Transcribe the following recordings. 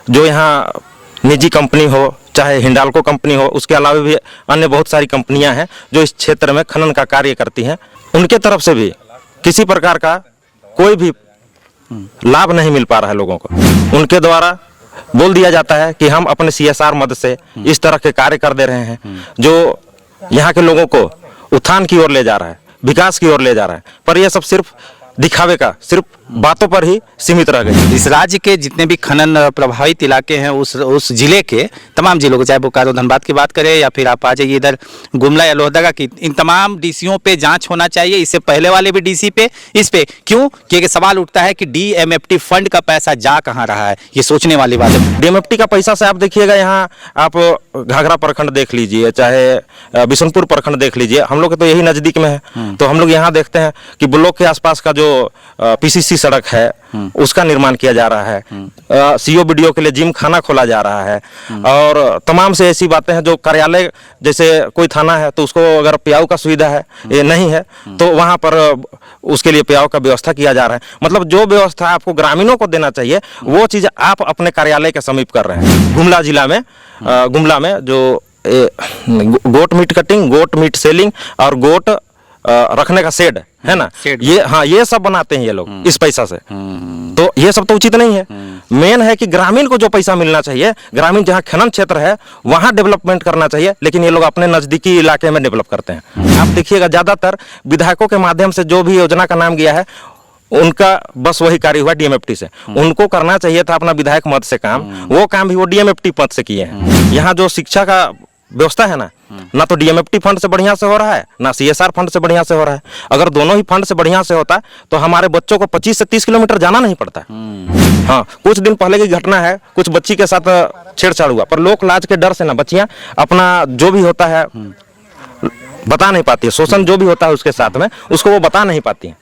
जो यहाँ निजी कंपनी हो, चाहे हिंडाल्को कंपनी हो, उसके अलावा भी अन्य बहुत सारी कंपनियां हैं जो इस क्षेत्र में खनन का कार्य करती हैं, उनके तरफ से भी किसी प्रकार का कोई भी लाभ नहीं मिल पा रहा है लोगों को। उनके द्वारा बोल दिया जाता है कि हम अपने CSR मद से इस तरह के कार्य कर दे रहे हैं जो यहाँ के लोगों को उत्थान की ओर ले जा रहा है, विकास की ओर ले जा रहा है, पर यह सब सिर्फ दिखावे का, सिर्फ बातों पर ही सीमित रह गई। इस राज्य के जितने भी खनन प्रभावित इलाके हैं उस जिले के तमाम जिलों को, चाहे बोकारो धनबाद की बात करें या फिर आप आ जाइए इधर गुमला या लोहरदगा की, इन तमाम डीसीओं पे जांच होना चाहिए। इससे पहले वाले भी डीसी पे, इस पे क्यों, क्योंकि सवाल उठता है कि DMFT फंड का पैसा जा कहाँ रहा है, ये सोचने वाली बात है। DMFT का पैसा से आप देखिएगा, यहाँ आप घाघरा प्रखंड देख लीजिए, चाहे बिशनपुर प्रखंड देख लीजिए, हम लोग तो यही नजदीक में है, तो हम लोग यहाँ देखते हैं कि ब्लॉक के आसपास का जो PCC सड़क है उसका निर्माण किया जा रहा है, COBDO के लिए जिम खाना खोला जा रहा है, और तमाम से ऐसी बातें हैं जो कार्यालय, जैसे कोई थाना है तो उसको अगर प्याऊ का सुविधा है, ये नहीं है तो वहाँ पर उसके लिए प्याऊ का व्यवस्था किया जा रहा है। मतलब जो व्यवस्था आपको ग्रामीणों को देना चाहिए वो चीज़ आप अपने कार्यालय के समीप कर रहे हैं। गुमला जिला में जो goat meat cutting, goat meat selling और गोट रखने का शेड है ना, ये सब बनाते हैं ये लोग इस पैसा से, तो ये सब तो उचित नहीं है। मेन है कि ग्रामीण को जो पैसा मिलना चाहिए, ग्रामीण जहाँ खनन क्षेत्र है वहाँ डेवलपमेंट करना चाहिए, लेकिन ये लोग अपने नजदीकी इलाके में डेवलप करते हैं। आप देखिएगा ज्यादातर विधायकों के माध्यम से जो भी योजना का नाम गया है उनका बस वही कार्य हुआ DMFT से। उनको करना चाहिए था अपना विधायक मद से काम, वो काम भी वो DMFT पद से किए हैं। यहाँ जो शिक्षा का व्यवस्था है ना तो DMFT फंड से बढ़िया से हो रहा है, ना CSR फंड से बढ़िया से हो रहा है। अगर दोनों ही फंड से बढ़िया से होता तो हमारे बच्चों को 25 से 30 किलोमीटर जाना नहीं पड़ता। हाँ, कुछ दिन पहले की घटना है, कुछ बच्ची के साथ छेड़छाड़ हुआ, पर लोक लाज के डर से ना बच्चियां अपना जो भी होता है बता नहीं पाती है, शोषण जो भी होता है उसके साथ में उसको वो बता नहीं पाती है,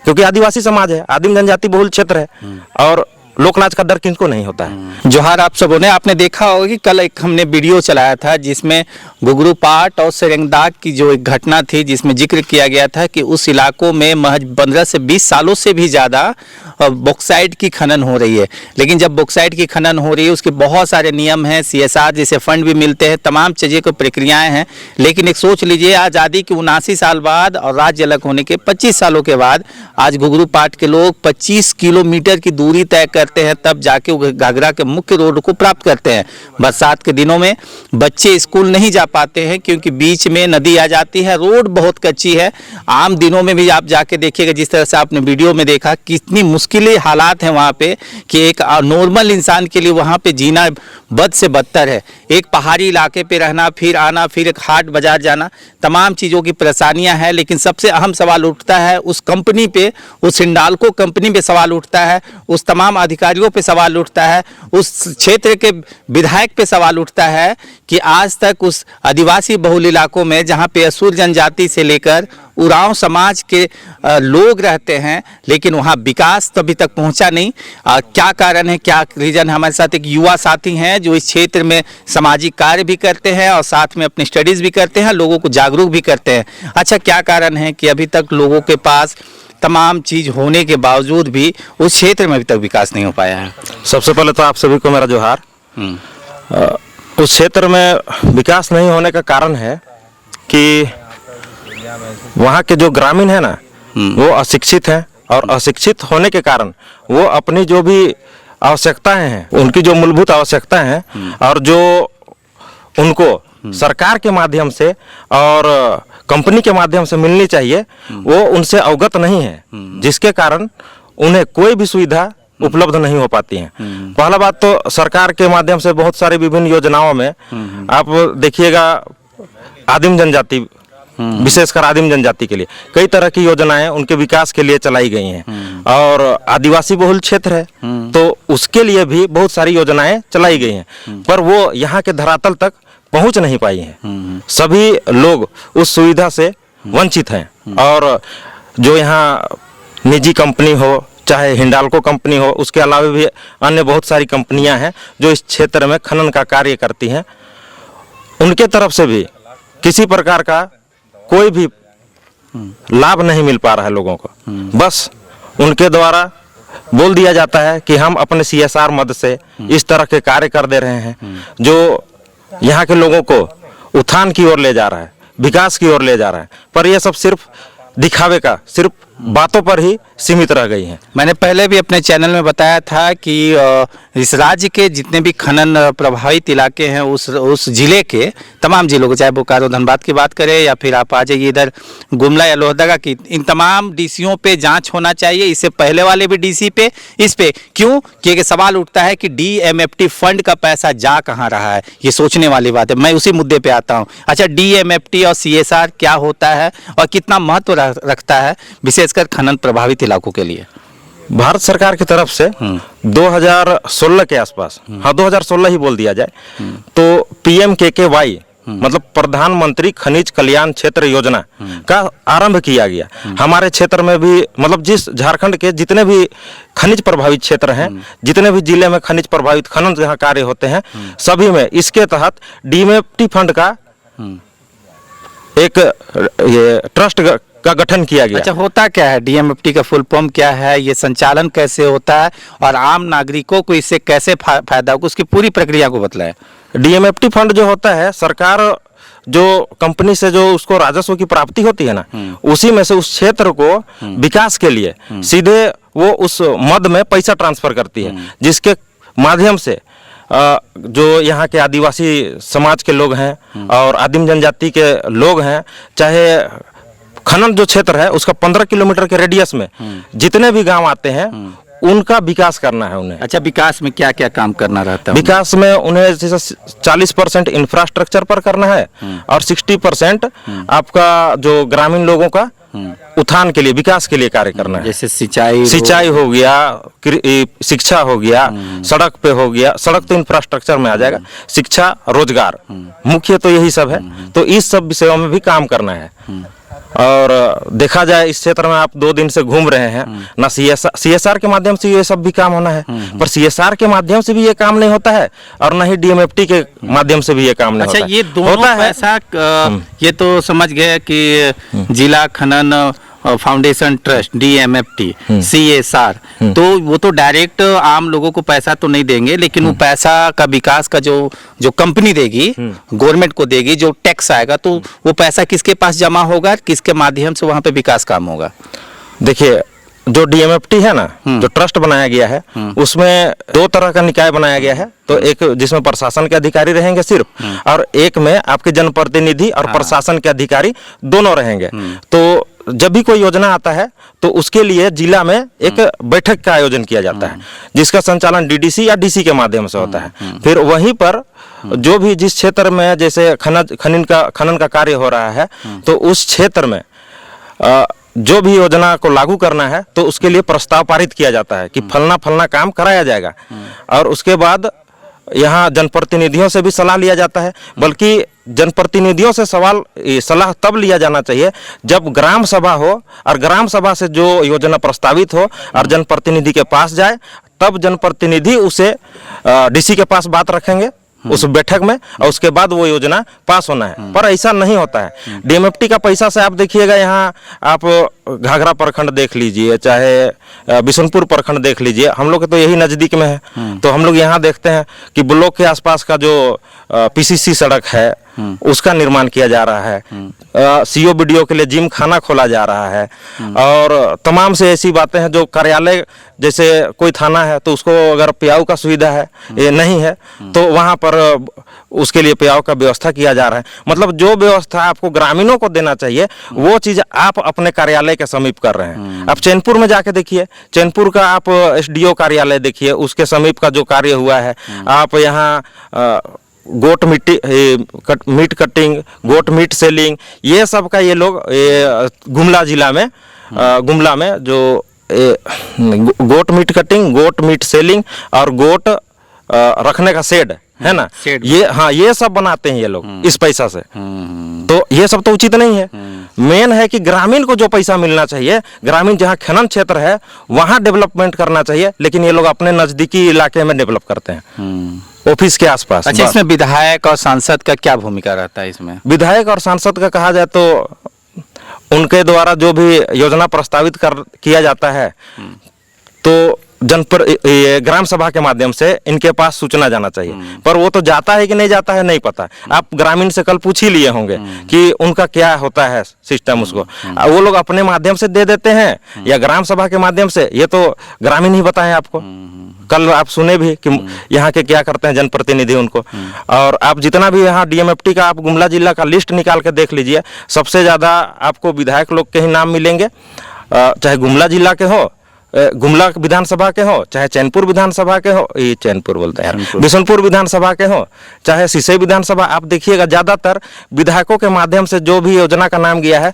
क्योंकि आदिवासी समाज है, आदिम जनजाति बहुल क्षेत्र है और लोकलाज का डर किनको नहीं होता है। जोहार आप सबों ने, आपने देखा होगा कि कल एक हमने वीडियो चलाया था जिसमें घुघरू पाट और सेरेंगदाग की जो एक घटना थी, जिसमें जिक्र किया गया था कि उस इलाकों में महज 15 से 20 सालों से भी ज़्यादा बॉक्साइट की खनन हो रही है। लेकिन जब बॉक्साइट की खनन हो रही है उसके बहुत सारे नियम हैं, CSR जैसे फंड भी मिलते हैं, तमाम चीज़ें को प्रक्रियाएँ हैं। लेकिन एक सोच लीजिए, आज़ादी के 79 साल बाद और राज्य अलग होने के 25 सालों के बाद आज घुघरू पाट के लोग 25 किलोमीटर की दूरी तय करते हैं, तब जाके वो घाघरा के मुख्य रोड को प्राप्त करते हैं। बरसात के दिनों में बच्चे स्कूल नहीं जा पाते हैं क्योंकि बीच में नदी आ जाती है, रोड बहुत कच्ची है। आम दिनों में भी आप जाके देखिएगा, जिस तरह से आपने वीडियो में देखा, कितनी मुश्किलें हालात हैं वहाँ पे कि एक नॉर्मल इंसान के लिए वहाँ पे जीना बद से बदतर है। एक पहाड़ी इलाके पे रहना, फिर आना, फिर एक हाट बाजार जाना, तमाम चीज़ों की परेशानियां हैं। लेकिन सबसे अहम सवाल उठता है उस कंपनी पे, उस हिंडाल्को कंपनी पे सवाल उठता है, उस तमाम अधिकारियों पे सवाल उठता है, उस क्षेत्र के विधायक पे सवाल उठता है कि आज तक उस आदिवासी बहुल इलाकों में जहाँ पे असुर जनजाति से लेकर उरांव समाज के लोग रहते हैं, लेकिन वहाँ विकास तो अभी तक पहुँचा नहीं। क्या कारण है, क्या रीज़न है? हमारे साथ एक युवा साथी हैं जो इस क्षेत्र में सामाजिक कार्य भी करते हैं और साथ में अपनी स्टडीज़ भी करते हैं, लोगों को जागरूक भी करते हैं। अच्छा, क्या कारण है कि अभी तक लोगों के पास तमाम चीज़ होने के बावजूद भी उस क्षेत्र में अभी तक विकास नहीं हो पाया है? सबसे पहले तो आप सभी को मेरा जोहार। उस क्षेत्र में विकास नहीं होने का कारण है कि वहाँ के जो ग्रामीण है ना वो अशिक्षित हैं, और अशिक्षित होने के कारण वो अपनी जो भी आवश्यकताएं हैं, उनकी जो मूलभूत आवश्यकताएं हैं और जो उनको सरकार के माध्यम से और कंपनी के माध्यम से मिलनी चाहिए वो उनसे अवगत नहीं है, जिसके कारण उन्हें कोई भी सुविधा उपलब्ध नहीं हो पाती हैं। पहला बात तो सरकार के माध्यम से बहुत सारी विभिन्न योजनाओं में आप देखिएगा आदिम जनजाति, विशेषकर आदिम जनजाति के लिए कई तरह की योजनाएं उनके विकास के लिए चलाई गई हैं, और आदिवासी बहुल क्षेत्र है तो उसके लिए भी बहुत सारी योजनाएं चलाई गई हैं, पर वो यहाँ के धरातल तक पहुँच नहीं पाई हैं। सभी लोग उस सुविधा से वंचित हैं, और जो यहाँ निजी कंपनी हो, चाहे हिंडाल्को कंपनी हो, उसके अलावा भी अन्य बहुत सारी कंपनियां हैं जो इस क्षेत्र में खनन का कार्य करती हैं, उनके तरफ से भी किसी प्रकार का कोई भी लाभ नहीं मिल पा रहा है लोगों को। बस उनके द्वारा बोल दिया जाता है कि हम अपने CSR मद से इस तरह के कार्य कर दे रहे हैं जो यहाँ के लोगों को उत्थान की ओर ले जा रहा है, विकास की ओर ले जा रहा है, पर यह सब सिर्फ दिखावे का, सिर्फ बातों पर ही सीमित रह गई हैं। मैंने पहले भी अपने चैनल में बताया था कि इस राज्य के जितने भी खनन प्रभावित इलाके हैं उस जिले के तमाम जिलों को, चाहे बोकारो धनबाद की बात करें या फिर आप आ जाइए इधर गुमला या लोहरदगा की, इन तमाम डीसीओं पे जांच होना चाहिए। इससे पहले वाले भी डीसी पे, इस पे क्यों, क्योंकि सवाल उठता है कि DMFT फंड का पैसा जा कहाँ रहा है। ये सोचने वाली बात है। मैं उसी मुद्दे पे आता हूँ। अच्छा, DMFT और CSR क्या होता है और कितना महत्व रखता है विशेषकर खनन प्रभावित इलाकों के लिए? भारत सरकार की तरफ से 2016 के आसपास, हाँ 2016 ही बोल दिया जाए, तो PMKKY मतलब प्रधानमंत्री खनिज कल्याण क्षेत्र योजना का आरंभ किया गया। हमारे क्षेत्र में भी, मतलब जिस झारखंड के जितने भी खनिज प्रभावित क्षेत्र हैं, जितने भी जिले में खनिज प्रभावित खनन जहाँ कार्य होते हैं, सभी में इसके तहत DMFT फंड का एक ये ट्रस्ट का गठन किया गया। अच्छा, होता क्या है DMFT का फुल फॉर्म क्या है, ये संचालन कैसे होता है और आम नागरिकों को इससे कैसे फायदा होगा, उसकी पूरी प्रक्रिया को बतलाएं। DMFT फंड जो होता है, सरकार जो कंपनी से जो उसको राजस्व की प्राप्ति होती है ना, उसी में से उस क्षेत्र को विकास के लिए सीधे वो उस मद में पैसा ट्रांसफर करती है, जिसके माध्यम से जो यहाँ के आदिवासी समाज के लोग हैं और आदिम जनजाति के लोग हैं, चाहे खनन जो क्षेत्र है उसका 15 किलोमीटर के रेडियस में जितने भी गांव आते हैं उनका विकास करना है उन्हें। अच्छा, विकास में क्या क्या काम करना रहता है? विकास में उन्हें जैसे 40% इंफ्रास्ट्रक्चर पर करना है और 60% आपका जो ग्रामीण लोगों का उत्थान के लिए, विकास के लिए कार्य करना है। जैसे सिंचाई हो गया, शिक्षा हो गया, सड़क पे हो गया, सड़क तो इंफ्रास्ट्रक्चर में आ जाएगा, शिक्षा, रोजगार, मुख्य तो यही सब है। तो इस सब विषयों में भी काम करना है। और देखा जाए इस क्षेत्र में आप 2 दिन से घूम रहे हैं ना, CSR के माध्यम से ये सब भी काम होना है, पर CSR के माध्यम से भी ये काम नहीं होता है और न ही DMFT के माध्यम से भी ये काम नहीं होता है। अच्छा, ये दोनों पैसा ये तो समझ गए कि जिला खनन फाउंडेशन ट्रस्ट DMFT CSR, तो वो तो डायरेक्ट आम लोगों को पैसा तो नहीं देंगे, लेकिन वो पैसा का विकास का जो कंपनी देगी, गवर्नमेंट को देगी, जो टैक्स आएगा, तो वो पैसा किसके पास जमा होगा, किसके माध्यम से वहां पे विकास काम होगा? देखिए, जो DMFT है ना, जो ट्रस्ट बनाया गया है, उसमें 2 तरह का निकाय बनाया गया है। तो एक जिसमें प्रशासन के अधिकारी रहेंगे सिर्फ, और एक में आपके जनप्रतिनिधि और प्रशासन के अधिकारी दोनों रहेंगे। तो जब भी कोई योजना आता है तो उसके लिए जिला में एक बैठक का आयोजन किया जाता है, जिसका संचालन DDC या DC के माध्यम से होता है। फिर वहीं पर जो भी जिस क्षेत्र में जैसे खनन का कार्य हो रहा है, तो उस क्षेत्र में जो भी योजना को लागू करना है तो उसके लिए प्रस्ताव पारित किया जाता है कि फलना काम कराया जाएगा। और उसके बाद यहाँ जनप्रतिनिधियों से भी सलाह लिया जाता है, बल्कि जनप्रतिनिधियों से सलाह तब लिया जाना चाहिए जब ग्राम सभा हो, और ग्राम सभा से जो योजना प्रस्तावित हो और जनप्रतिनिधि के पास जाए, तब जनप्रतिनिधि उसे DC के पास बात रखेंगे उस बैठक में, और उसके बाद वो योजना पास होना है। पर ऐसा नहीं होता है। DMFT का पैसा से आप देखिएगा, यहाँ आप घाघरा प्रखंड देख लीजिए, चाहे बिशनपुर प्रखंड देख लीजिए, हम लोग तो यही नज़दीक में है। तो हम लोग यहाँ देखते हैं कि ब्लॉक के आसपास का जो PCC सड़क है उसका निर्माण किया जा रहा है, CO BDO के लिए जिम खाना खोला जा रहा है, और तमाम से ऐसी बातें हैं जो कार्यालय, जैसे कोई थाना है तो उसको अगर प्याऊ का सुविधा है, ये नहीं है, तो वहाँ पर उसके लिए प्याऊ का व्यवस्था किया जा रहा है। मतलब जो व्यवस्था आपको ग्रामीणों को देना चाहिए वो चीज़ आप अपने कार्यालय के समीप कर रहे हैं। आप चैनपुर में जाके देखिए, चैनपुर का आप SDO कार्यालय देखिए, उसके समीप का जो कार्य हुआ है। आप यहाँ goat meat cutting, goat meat selling, ये सब का ये लोग गुमला जिला में, गुमला में जो goat meat cutting, goat meat selling और गोट रखने का शेड है ना, ये सब बनाते हैं ये लोग इस पैसा से। तो ये सब तो उचित नहीं है। मेन है कि ग्रामीण को जो पैसा मिलना चाहिए, ग्रामीण जहाँ खनन क्षेत्र है वहाँ डेवलपमेंट करना चाहिए, लेकिन ये लोग अपने नजदीकी इलाके में डेवलप करते हैं, ऑफिस के आसपास। अच्छा, इसमें विधायक और सांसद का क्या भूमिका रहता है? इसमें विधायक और सांसद का कहा जाए तो उनके द्वारा जो भी योजना प्रस्तावित किया जाता है, तो जनपर ये ग्राम सभा के माध्यम से इनके पास सूचना जाना चाहिए, पर वो तो जाता है कि नहीं जाता है नहीं पता। आप ग्रामीण से कल पूछ ही लिए होंगे कि उनका क्या होता है सिस्टम, उसको वो लोग अपने माध्यम से दे देते हैं या ग्राम सभा के माध्यम से, ये तो ग्रामीण ही बताएं आपको। कल आप सुने भी कि यहाँ के क्या करते हैं जनप्रतिनिधि उनको। और आप जितना भी यहाँ डीएमएफटी का आप गुमला जिला का लिस्ट निकाल के देख लीजिए, सबसे ज़्यादा आपको विधायक लोग के ही नाम मिलेंगे, चाहे गुमला जिला के हो, गुमला विधानसभा के हो, चाहे चैनपुर विधानसभा के हो, ये चैनपुर बोलते हैं यार, बिशनपुर विधानसभा के हो, चाहे सिसई विधानसभा। आप देखिएगा ज़्यादातर विधायकों के माध्यम से जो भी योजना का नाम गया है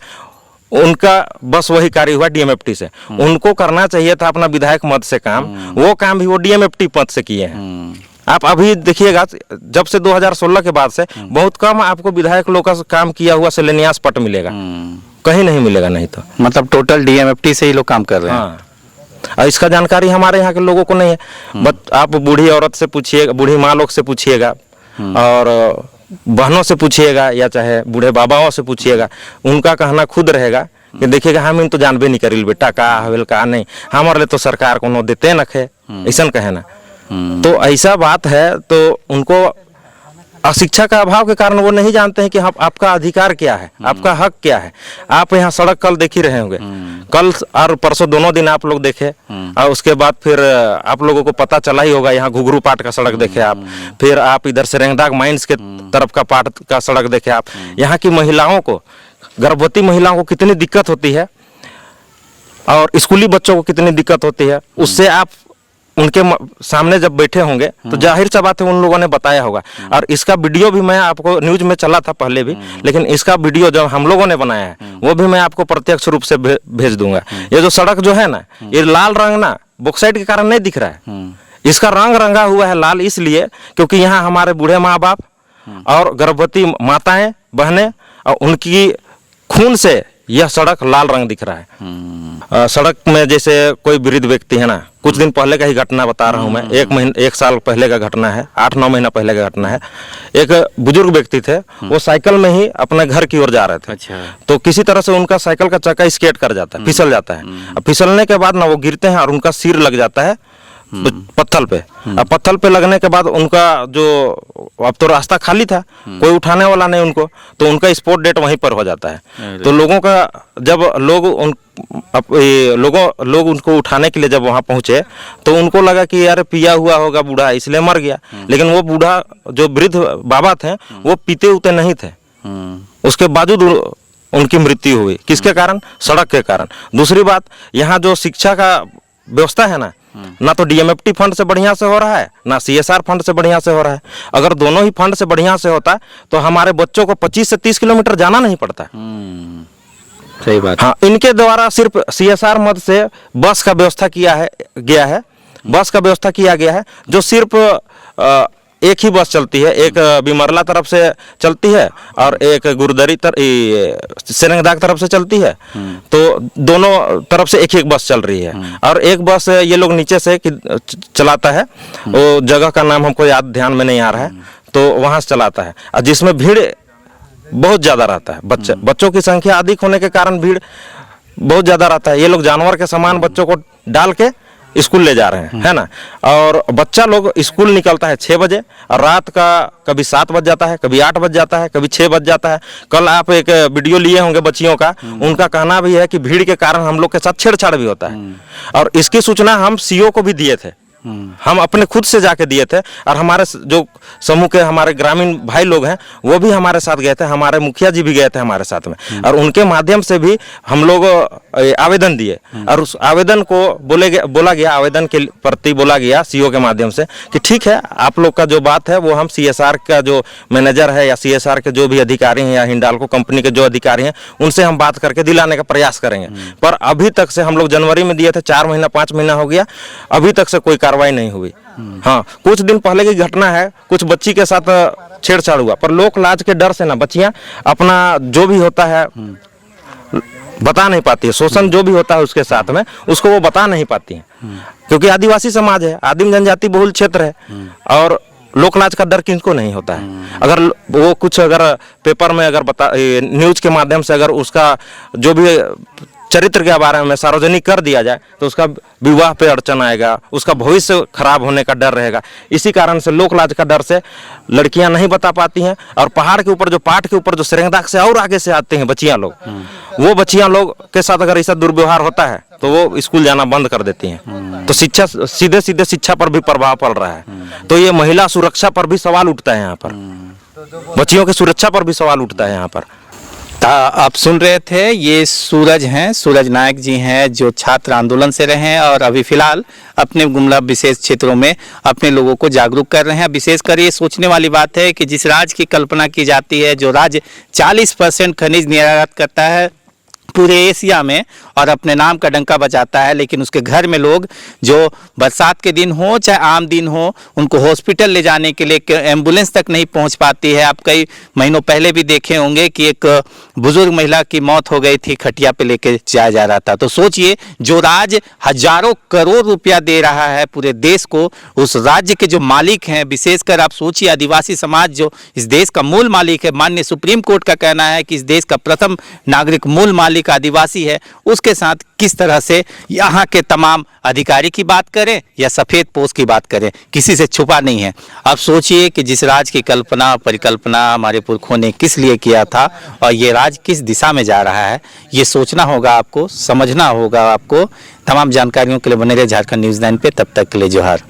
उनका बस वही कार्य हुआ डीएमएफटी से। उनको करना चाहिए था अपना विधायक मद से काम, वो काम भी वो डीएमएफटी पद से किए हैं। आप अभी देखिएगा जब से 2016 के बाद से बहुत कम आपको विधायक लोग का काम किया हुआ शिलान्यास पट मिलेगा, कहीं नहीं मिलेगा। नहीं तो मतलब टोटल डीएमएफटी से ही लोग काम कर रहे हैं। हाँ, और इसका जानकारी हमारे यहाँ के लोगों को नहीं है। बट आप बूढ़ी औरत से पूछिएगा, बूढ़ी माँ लोग से पूछिएगा, और बहनों से पूछिएगा, या चाहे बूढ़े बाबाओं से पूछिएगा, उनका कहना खुद रहेगा कि देखिएगा हम इन तो जानबे नहीं करिल बेटा का हवेल का नहीं, हमारे लिए तो सरकार को देते नखे, ऐसा कहे ना। तो ऐसा बात है, तो उनको अशिक्षा का अभाव के कारण वो नहीं जानते हैं कि आपका अधिकार क्या है, आपका हक क्या है। आप यहाँ सड़क कल देख ही रहे होंगे, कल और परसों दोनों दिन आप लोग देखे, और उसके बाद फिर आप लोगों को पता चला ही होगा, यहाँ घुघरू पाट का सड़क देखे आप, फिर आप इधर से रेंगदाग माइंस के तरफ का पाट का सड़क देखे आप। यहाँ की महिलाओं को, गर्भवती महिलाओं को कितनी दिक्कत होती है, और स्कूली बच्चों को कितनी दिक्कत होती है, उससे आप उनके सामने जब बैठे होंगे तो जाहिर सा बात है उन लोगों ने बताया होगा। और इसका वीडियो भी मैं आपको, न्यूज में चला था पहले भी, लेकिन इसका वीडियो जब हम लोगों ने बनाया है वो भी मैं आपको प्रत्यक्ष रूप से भेज दूंगा। ये जो सड़क जो है ना, ये लाल रंग ना बॉक्साइट के कारण नहीं दिख रहा है, इसका रंग रंगा हुआ है लाल, इसलिए क्योंकि यहाँ हमारे बूढ़े माँ बाप और गर्भवती माताएं बहनें और उनकी खून से यह सड़क लाल रंग दिख रहा है। सड़क में जैसे कोई वृद्ध व्यक्ति है ना, कुछ दिन पहले का ही घटना बता रहा हूँ मैं, 1 साल पहले का घटना है, 8-9 महीना पहले का घटना है। एक बुजुर्ग व्यक्ति थे, वो साइकिल में ही अपने घर की ओर जा रहे थे। अच्छा। तो किसी तरह से उनका साइकिल का चक्का स्केट कर जाता है, फिसल जाता है। अब फिसलने के बाद ना वो गिरते हैं और उनका सिर लग जाता है पत्थर पे। अब पत्थर पे लगने के बाद उनका जो, अब तो रास्ता खाली था, कोई उठाने वाला नहीं उनको, तो उनका स्पॉट डेट वहीं पर हो जाता है। तो लोगों का, जब लोग उनको उठाने के लिए जब वहां पहुंचे तो उनको लगा कि यार पिया हुआ होगा बूढ़ा, इसलिए मर गया। लेकिन वो बूढ़ा जो वृद्ध बाबा थे वो पीते उते नहीं थे, उसके बावजूद उनकी मृत्यु हुई। किसके कारण? सड़क के कारण। दूसरी बात, यहाँ जो शिक्षा का व्यवस्था है ना तो डीएमएफटी फंड से बढ़िया से हो रहा है, ना सीएसआर फंड से बढ़िया से हो रहा है। अगर दोनों ही फंड से बढ़िया से होता तो हमारे बच्चों को 25 से 30 किलोमीटर जाना नहीं पड़ता। सही बात। हाँ, इनके द्वारा सिर्फ सीएसआर मद से बस का व्यवस्था बस का व्यवस्था किया गया है, जो सिर्फ एक ही बस चलती है, एक बिमरला तरफ से चलती है और एक गुरुदरी सेरंगदाग तरफ से चलती है। तो दोनों तरफ से एक बस चल रही है, और एक बस ये लोग नीचे से चलाता है, वो जगह का नाम हमको याद ध्यान में नहीं आ रहा है, तो वहां से चलाता है, और जिसमें भीड़ बहुत ज्यादा रहता है। बच्चों की संख्या अधिक होने के कारण भीड़ बहुत ज्यादा रहता है। ये लोग जानवर के समान बच्चों को डाल के स्कूल ले जा रहे हैं, है ना। और बच्चा लोग स्कूल निकलता है 6 बजे, और रात का कभी 7 बज जाता है, कभी 8 बज जाता है, कभी 6 बज जाता है। कल आप एक वीडियो लिए होंगे बच्चियों का, उनका कहना भी है कि भीड़ के कारण हम लोग के साथ छेड़छाड़ भी होता है। और इसकी सूचना हम सीओ को भी दिए थे, हम अपने खुद से जाके दिए थे, और हमारे जो समूह के हमारे ग्रामीण भाई लोग हैं वो भी हमारे साथ गए थे, हमारे मुखिया जी भी गए थे हमारे साथ में, और उनके माध्यम से भी हम लोग आवेदन दिए। और उस आवेदन को बोला गया आवेदन के प्रति बोला गया सीओ के माध्यम से कि ठीक है, आप लोग का जो बात है वो हम सीएसआर का जो मैनेजर है या सीएसआर के जो भी अधिकारी हैं या हिंडाल्को कंपनी के जो अधिकारी हैं उनसे हम बात करके दिलाने का प्रयास करेंगे। पर अभी तक से, हम लोग जनवरी में दिए थे, 4 महीना 5 महीना हो गया, अभी तक से कोई कार्रवाई नहीं हुई। हाँ, कुछ दिन पहले की घटना है, कुछ बच्ची के साथ छेड़छाड़ हुआ, पर लोक लाज के डर से ना बच्चियां अपना जो भी होता है बता नहीं पाती है, शोषण जो भी होता है उसके साथ में उसको वो बता नहीं पाती है, क्योंकि आदिवासी समाज है, आदिम जनजाति बहुल क्षेत्र है, और लोकलाज का डर किनको नहीं होता है। अगर वो कुछ अगर पेपर में अगर न्यूज के माध्यम से अगर उसका जो भी चरित्र के बारे में सार्वजनिक कर दिया जाए तो उसका विवाह पे अड़चन आएगा, उसका भविष्य खराब होने का डर रहेगा। इसी कारण से लोक लाज का डर से लड़कियां नहीं बता पाती हैं। और पहाड़ के ऊपर जो पाठ के ऊपर जो सेरेंगदाग से और आगे से आते हैं बच्चियां लोग, वो बच्चियां लोग के साथ अगर ऐसा दुर्व्यवहार होता है तो वो स्कूल जाना बंद कर देती हैं। तो शिक्षा, सीधे सीधे शिक्षा पर भी प्रभाव पड़ रहा है। तो ये महिला सुरक्षा पर भी सवाल उठता है यहाँ पर, बच्चियों की सुरक्षा पर भी सवाल उठता है यहाँ पर। आप सुन रहे थे, ये सूरज हैं, सूरज नायक जी हैं, जो छात्र आंदोलन से रहे हैं और अभी फिलहाल अपने गुमला विशेष क्षेत्रों में अपने लोगों को जागरूक कर रहे हैं। विशेषकर ये सोचने वाली बात है कि जिस राज्य की कल्पना की जाती है, जो राज्य 40% खनिज निर्यात करता है पूरे एशिया में और अपने नाम का डंका बजाता है, लेकिन उसके घर में लोग जो बरसात के दिन हो चाहे आम दिन हो, उनको हॉस्पिटल ले जाने के लिए एम्बुलेंस तक नहीं पहुंच पाती है। आप कई महीनों पहले भी देखे होंगे कि एक बुजुर्ग महिला की मौत हो गई थी, खटिया पे लेके जाया जा रहा था। तो सोचिए, जो राज्य हजारों करोड़ रुपया दे रहा है पूरे देश को, उस राज्य के जो मालिक हैं, विशेषकर आप सोचिए आदिवासी समाज जो इस देश का मूल मालिक है, माननीय सुप्रीम कोर्ट का कहना है कि इस देश का प्रथम नागरिक मूल मालिक आदिवासी है, उसके साथ किस तरह से यहाँ के तमाम अधिकारी की बात करें या सफेद पोश की बात करें, किसी से छुपा नहीं है। अब सोचिए कि जिस राज की कल्पना परिकल्पना हमारे पुरखों ने किस लिए किया था और ये राज किस दिशा में जा रहा है, ये सोचना होगा आपको, समझना होगा आपको। तमाम जानकारियों के लिए बने रहे झारखंड न्यूज़ 9 पे। तब तक के लिए जोहार।